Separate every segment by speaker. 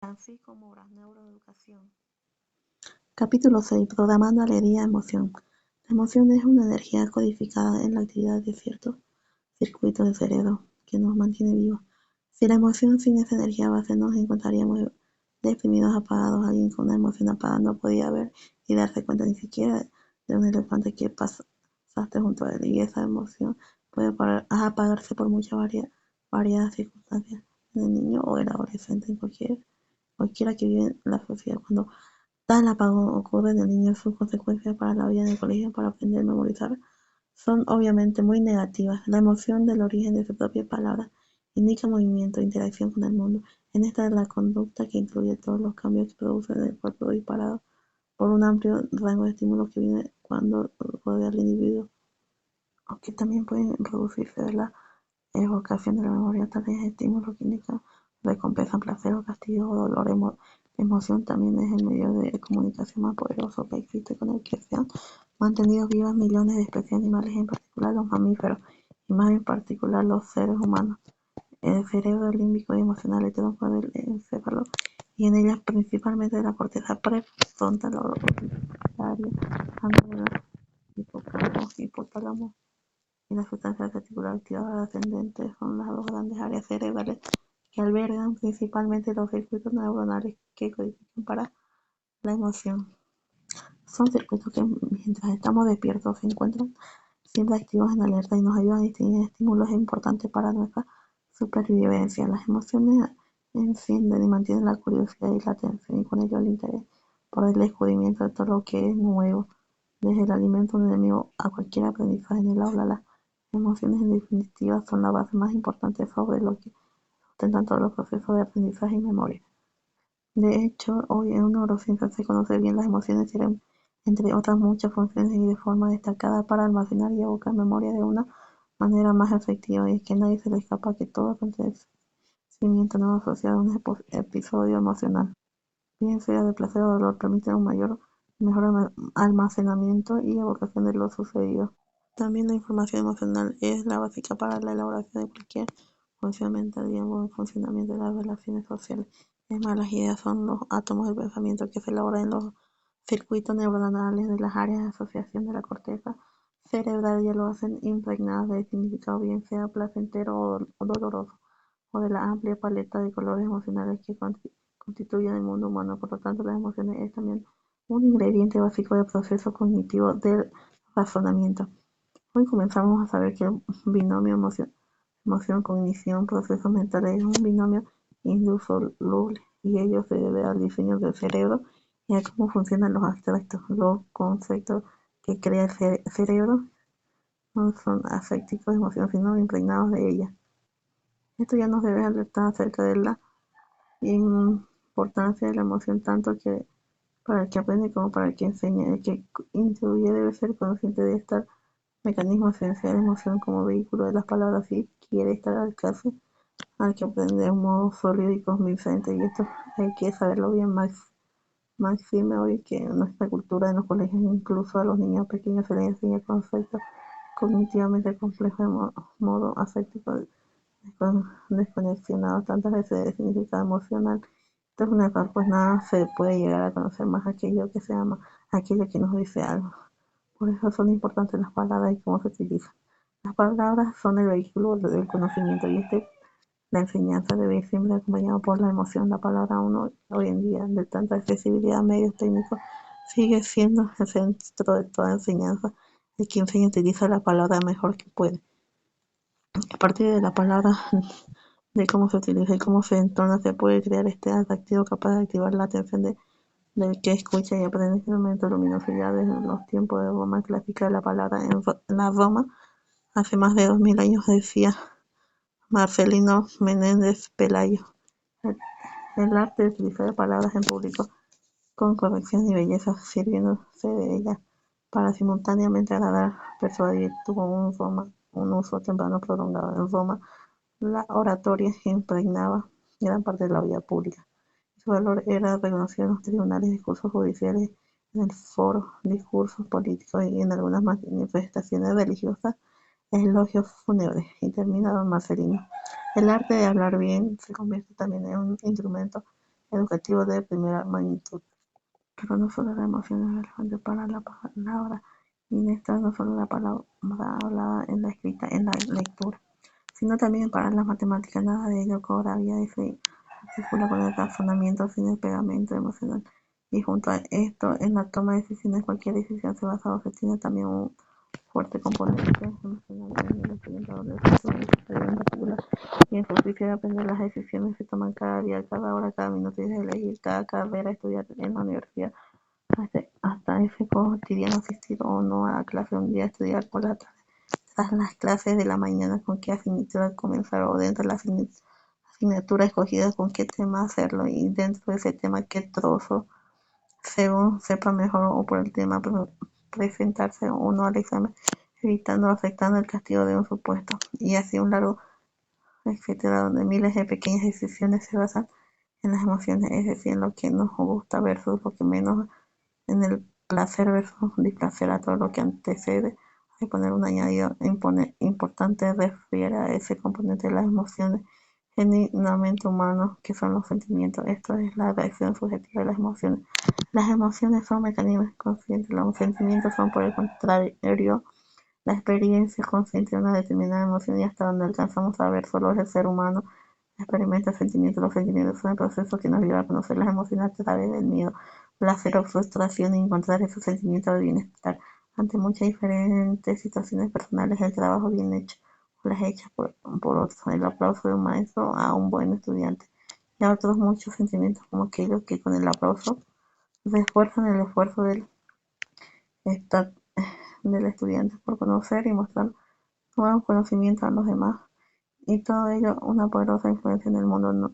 Speaker 1: Francisco Mora, Neuroeducación. Capítulo 6. Programando alegría emoción. La emoción es una energía codificada en la actividad de ciertos circuitos del cerebro que nos mantiene vivos. Si la emoción sin esa energía base nos encontraríamos deprimidos, apagados. Alguien con una emoción apagada no podía ver y darse cuenta ni siquiera de un elefante que pasaste junto a él, y esa emoción puede apagarse por muchas variadas circunstancias en el niño o el adolescente, en cualquiera que vive en la sociedad. Cuando tal apagón ocurre en el niño, sus consecuencias para la vida en el colegio, para aprender y memorizar, son obviamente muy negativas. La emoción del origen de su propia palabra indica movimiento e interacción con el mundo. En esta es la conducta que incluye todos los cambios que produce en el cuerpo disparado por un amplio rango de estímulos que viene cuando rodea al individuo, aunque también pueden producirse de la evocación de la memoria. Tales estímulos que indican recompensa, placer o castigo o dolor. La emoción también es el medio de comunicación más poderoso que existe, con el que se han mantenido vivas millones de especies animales, en particular los mamíferos, y más en particular los seres humanos. El cerebro límbico y emocional es tronco del encéfalo, y en ellas principalmente de la corteza prefrontal, orbitaria, amígdala, hipocampo, hipotálamo y la sustancia reticular activadora ascendente son las dos grandes áreas cerebrales que albergan principalmente los circuitos neuronales que codifican para la emoción. Son circuitos que, mientras estamos despiertos, se encuentran siempre activos en alerta y nos ayudan a distinguir estímulos importantes para nuestra supervivencia. Las emociones encienden y mantienen la curiosidad y la atención, y con ello el interés por el descubrimiento de todo lo que es nuevo, desde el alimento enemigo a cualquier aprendizaje en el aula. Las emociones, en definitiva, son la base más importante sobre lo que sustentan todos los procesos de aprendizaje y memoria. De hecho, hoy en neurociencia se conoce bien las emociones, tienen, entre otras muchas funciones y de forma destacada, para almacenar y evocar memoria de una manera más efectiva, y es que a nadie se le escapa que todo acontecimiento nuevo asociado a un episodio emocional, bien sea de placer o dolor, permite un mejor almacenamiento y evocación de lo sucedido. También la información emocional es la básica para la elaboración de cualquier función mental y el buen funcionamiento de las relaciones sociales. Es más, las ideas son los átomos del pensamiento que se elaboran en los circuitos neuronales de las áreas de asociación de la corteza cerebral, y lo hacen impregnadas de significado, bien sea placentero o doloroso, o de la amplia paleta de colores emocionales que constituyen el mundo humano. Por lo tanto, las emociones es también un ingrediente básico del proceso cognitivo del razonamiento. Hoy comenzamos a saber que el binomio emoción-cognición, procesos mentales, es un binomio indisoluble, y ello se debe al diseño del cerebro y a cómo funcionan los abstractos. Los conceptos que crea el cerebro no son afectivos de emoción, sino impregnados de ella. Esto ya nos debe alertar acerca de la importancia de la emoción, tanto que para el que aprende como para el que enseña. El que instruye debe ser consciente de estar mecanismo esencial de emoción como vehículo de las palabras, si quiere estar al alcance al que aprende de un modo sólido y convincente. Y esto hay que saberlo bien. Maxime hoy que en nuestra cultura, en los colegios, incluso a los niños pequeños se les enseña conceptos cognitivamente complejos de modo afectivo desconexionados tantas veces de significado emocional. Esto es un error, pues nada se puede llegar a conocer más aquello que se ama, aquello que nos dice algo. Por eso son importantes las palabras y cómo se utilizan. Las palabras son el vehículo del conocimiento, y la enseñanza debe ir siempre acompañada por la emoción. La palabra, uno hoy en día, de tanta accesibilidad a medios técnicos, sigue siendo el centro de toda enseñanza. El que enseña utiliza la palabra mejor que puede. A partir de la palabra, de cómo se utiliza y cómo se entona, se puede crear este atractivo capaz de activar la atención del que escucha y aprende. Este momento luminoso ya desde los tiempos de Roma clásica. La palabra en la Roma hace más de 2000 años, decía Marcelino Menéndez Pelayo: el arte de utilizar palabras en público con corrección y belleza, sirviéndose de ellas para simultáneamente agradar, persuadir, tuvo un uso temprano prolongado. En Roma, la oratoria impregnaba gran parte de la vida pública. Su valor era reconocido en los tribunales, discursos judiciales, en el foro, discursos políticos y en algunas manifestaciones religiosas, elogios fúnebres. Y termina don Marcelino: el arte de hablar bien se convierte también en un instrumento educativo de primera magnitud. Pero no solo la emoción es relevante para la palabra inesta, no solo la palabra hablada en la escrita, en la lectura, sino también para las matemáticas. Nada de ello cobra vida y se articula con el razonamiento sin el pegamento emocional. Y junto a esto, en la toma de decisiones, cualquier decisión se basa o se tiene también un fuerte componente emocional en el estudiante adolescente en particular. Y en su oficio de aprender, las decisiones se toman cada día, cada hora, cada minuto, y de elegir cada carrera, estudiar en la universidad, hasta ese cotidiano asistir o no a clase, un día estudiar por la tarde, tras las clases de la mañana, con qué asignatura comenzar, o dentro de la asignatura escogida con qué tema hacerlo, y dentro de ese tema qué trozo, según sepa mejor, o por el tema presentarse o no al examen, evitando o afectando el castigo de un supuesto. Y así un largo etcétera, donde miles de pequeñas decisiones se basan en las emociones, es decir, en lo que nos gusta versus lo que menos, en el placer versus displacer a todo lo que antecede. Hay que poner un añadido importante, refiere a ese componente de las emociones genuinamente humanos, que son los sentimientos. Esto es la reacción subjetiva de las emociones. Las emociones son mecanismos conscientes, los sentimientos son, por el contrario, la experiencia consciente de una determinada emoción, y hasta donde alcanzamos a ver, solo el ser humano experimenta sentimientos. Los sentimientos son el proceso que nos lleva a conocer las emociones a través del miedo, placer o frustración, y encontrar esos sentimientos de bienestar ante muchas diferentes situaciones personales. El trabajo bien hecho o las hechas por otros, el aplauso de un maestro a un buen estudiante, y a otros muchos sentimientos como aquellos que con el aplauso refuerzan el esfuerzo del estudiante por conocer y mostrar nuevos conocimientos a los demás, y todo ello una poderosa influencia en el mundo,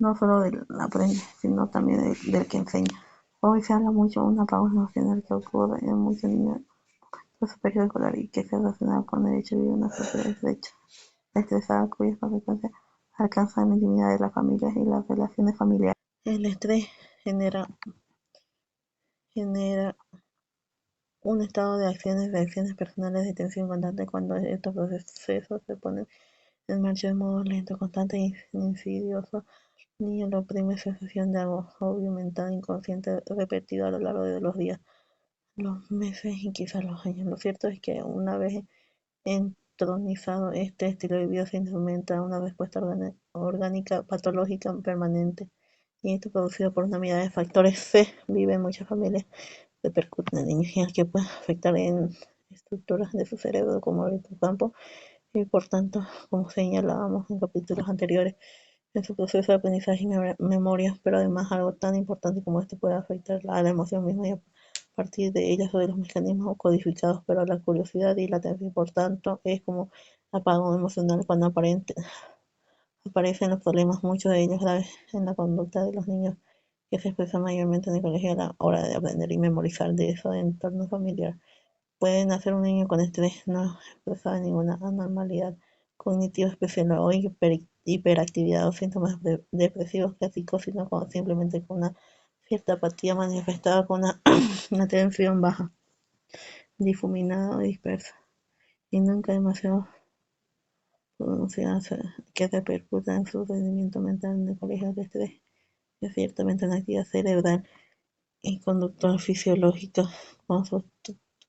Speaker 1: no solo del aprendiz, sino también del que enseña. Hoy se habla mucho de una pausa emocional que ocurre en muchos niños de su periodo escolar, y que se relaciona con el hecho de vivir una sociedad estresada, cuyas consecuencias alcanzan la intimidad de las familias y las relaciones familiares. El estrés genera un estado de reacciones personales de tensión constante. Cuando estos procesos se ponen en marcha de modo lento, constante e insidioso, el niño lo oprime sensación de agobio mental inconsciente repetido a lo largo de los días, los meses y quizás los años. Lo cierto es que una vez entronizado este estilo de vida, se instrumenta una respuesta orgánica patológica permanente, y esto producido por una mirada de factores se vive en muchas familias, repercute en el niño, y el que puede afectar en estructuras de su cerebro como el hipocampo, y por tanto, como señalábamos en capítulos anteriores, en su proceso de aprendizaje y memoria. Pero además, algo tan importante como esto puede afectar a la emoción misma, y a partir de ellas o de los mecanismos codificados. Pero la curiosidad y la atención, por tanto, es como apagón emocional cuando aparecen los problemas, muchos de ellos graves, en la conducta de los niños, que se expresan mayormente en el colegio a la hora de aprender y memorizar de su entorno familiar. Puede nacer un niño con estrés no expresado ninguna anormalidad cognitiva especial o hiperactividad o síntomas depresivos clásicos, sino simplemente con una cierta apatía manifestada con una atención baja, difuminada o dispersa, y nunca demasiado pronunciada, que repercuta en su rendimiento mental en el colegio. De estrés es ciertamente una actividad cerebral y conductual fisiológica,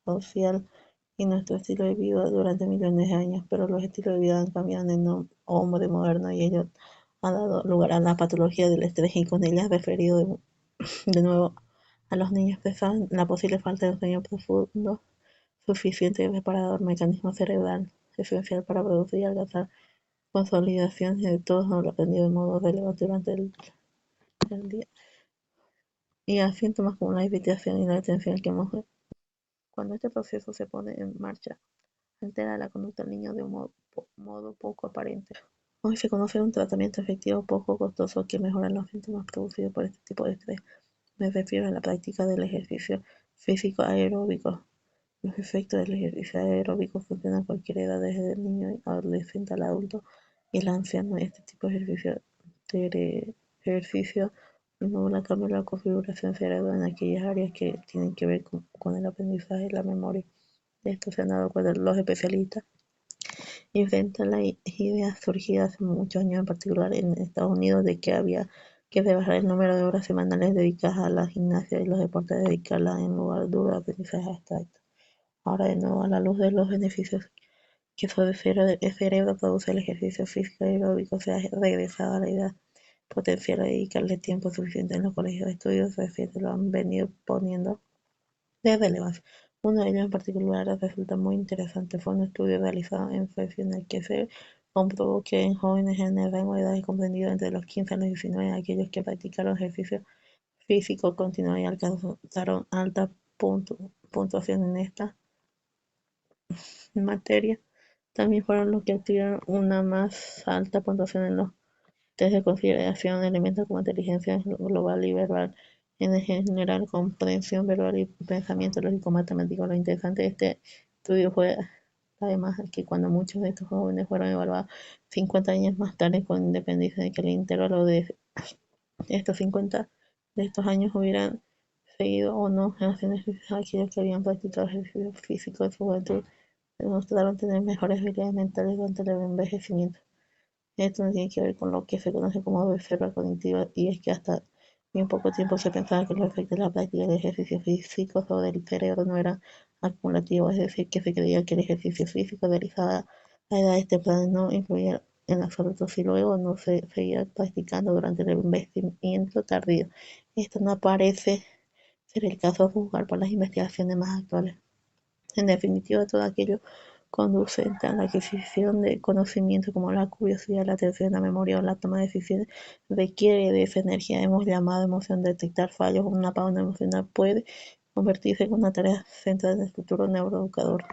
Speaker 1: social, y nuestro estilo de vida durante millones de años. Pero los estilos de vida han cambiado en el hombre moderno, y ello ha dado lugar a la patología del estrés, y con ella referido de nuevo a los niños que saben la posible falta de un sueño profundo suficiente y reparador, mecanismo cerebral esencial para producir y alcanzar consolidación de todo lo aprendido de modo relevante durante el día, y a síntomas como la irritación y la atención que hemos. Cuando este proceso se pone en marcha, altera la conducta del niño de un modo poco aparente. Hoy se conoce un tratamiento efectivo poco costoso que mejora los síntomas producidos por este tipo de estrés. Me refiero a la práctica del ejercicio físico aeróbico. Los efectos del ejercicio aeróbico funcionan a cualquier edad, desde el niño adolescente al adulto y el anciano. Este tipo de ejercicio estimula cambio la configuración cerebral en aquellas áreas que tienen que ver con el aprendizaje y la memoria. De esto se han dado cuenta los especialistas, y frente a la idea surgida hace muchos años, en particular en Estados Unidos, de que había que de bajar el número de horas semanales dedicadas a la gimnasia y los deportes, dedicarlas en lugar de duro aprendizaje abstracto. Ahora de nuevo, a la luz de los beneficios que su cerebro produce el ejercicio físico y aeróbico, se ha regresado a la idea potencial de dedicarle tiempo suficiente en los colegios de estudios, recientes lo han venido poniendo de relevancia. Uno de ellos en particular resulta muy interesante. Fue un estudio realizado en Suecia en el que se comprobó que en jóvenes en el rango de edades comprendido entre los 15 a los 19, aquellos que practicaron ejercicio físico continuaron y alcanzaron alta puntuación en esta materia. También fueron los que obtuvieron una más alta puntuación en los test de consideración de elementos como inteligencia global y verbal, en general, comprensión verbal y pensamiento lógico matemático. Lo interesante de este estudio fue además que cuando muchos de estos jóvenes fueron evaluados 50 años más tarde, con independencia de que el intervalo de estos 50 de estos años hubieran seguido o no haciendo ejercicios, aquellos que habían practicado ejercicio físico en su juventud demostraron tener mejores habilidades mentales durante el envejecimiento. Esto no tiene que ver con lo que se conoce como reserva cognitiva, y es que hasta bien poco tiempo se pensaba que los efectos de la práctica del ejercicio físico sobre el cerebro no eran acumulativos, es decir, que se creía que el ejercicio físico realizado a edades tempranas no influía en absoluto si luego no se seguía practicando durante el envejecimiento tardío. Esto no parece ser el caso a juzgar por las investigaciones más actuales. En definitiva, todo aquello conducente a la adquisición de conocimiento como la curiosidad, la atención, la memoria o la toma de decisiones requiere de esa energía. Hemos llamado emoción. Detectar fallos o una pausa emocional puede convertirse en una tarea central en el futuro neuroeducador.